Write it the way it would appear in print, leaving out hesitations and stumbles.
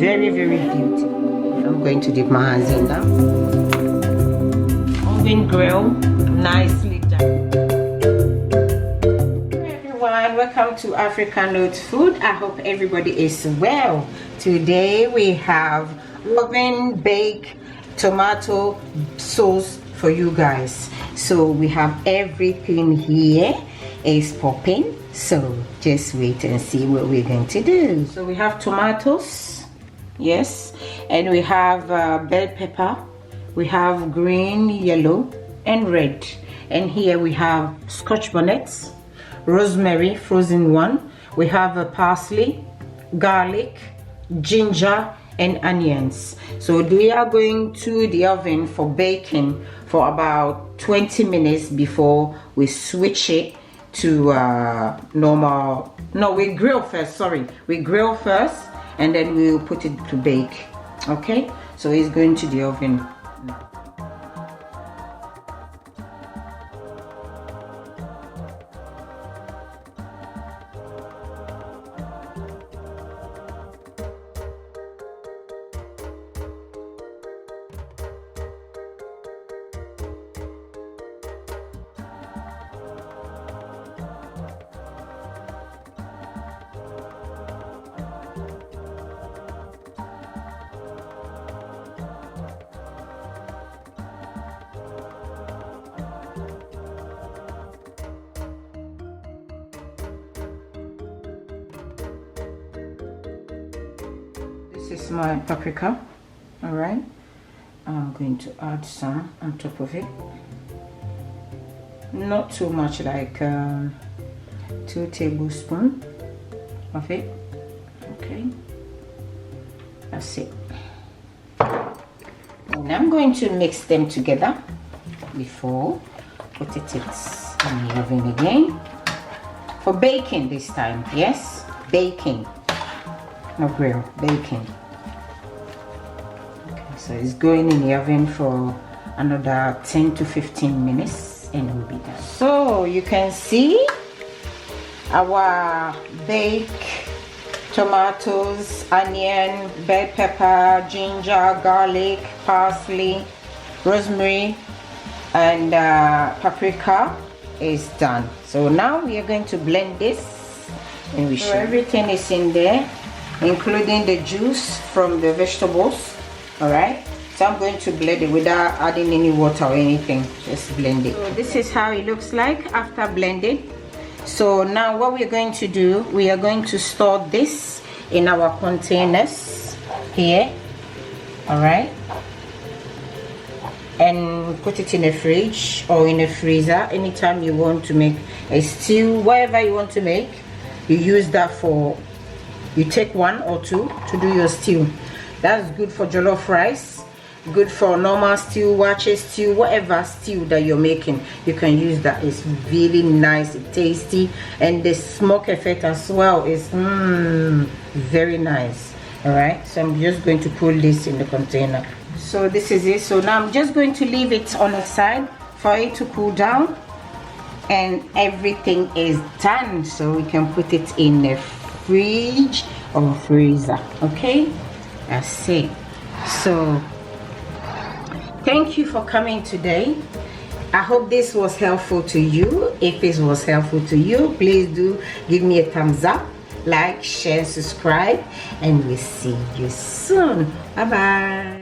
very beautiful. I'm going to dip my hands in now. Oven grill, nicely done. Hey everyone, welcome to African Note Food. I hope everybody is well. Today we have oven baked tomato sauce for you guys. So we have everything here is popping, so just wait and see what we're going to do. So we have tomatoes, yes, and we have bell pepper, we have green, yellow and red, and here we have scotch bonnets, rosemary frozen one, we have a parsley, garlic, ginger and onions. So we are going to the oven for baking for about 20 minutes before we switch it to normal. No, we grill first, sorry, we grill first and then we'll put it to bake. Okay, so it's going to the oven. This is my paprika. All right, I'm going to add some on top of it, not too much, like 2 tablespoons of it. Okay, that's it. And I'm going to mix them together before put it in the oven again for baking this time. Yes, baking, not grill, baking. So it's going in the oven for another 10 to 15 minutes and it will be done. So you can see our baked tomatoes, onion, bell pepper, ginger, garlic, parsley, rosemary and paprika is done. So now we are going to blend this and we show everything is in there, including the juice from the vegetables. All right, so I'm going to blend it without adding any water or anything, just blend it. So this is how it looks like after blended. So now what we're going to do, we are going to store this in our containers here. All right, and put it in a fridge or in a freezer. Anytime you want to make a stew, whatever you want to make, you use that for, you take 1 or 2 to do your stew. That's good for jollof rice, good for normal stew, wache stew, whatever stew that you're making, you can use that. It's really nice, it's tasty, and the smoke effect as well is very nice. All right, so I'm just going to put this in the container. So this is it. So now I'm just going to leave it on the side for it to cool down, and everything is done. So we can put it in the fridge or freezer. Okay, that's it. So thank you for coming today. I hope this was helpful to you. If it was helpful to you, please do give me a thumbs up, like, share, subscribe, and we'll see you soon. Bye bye.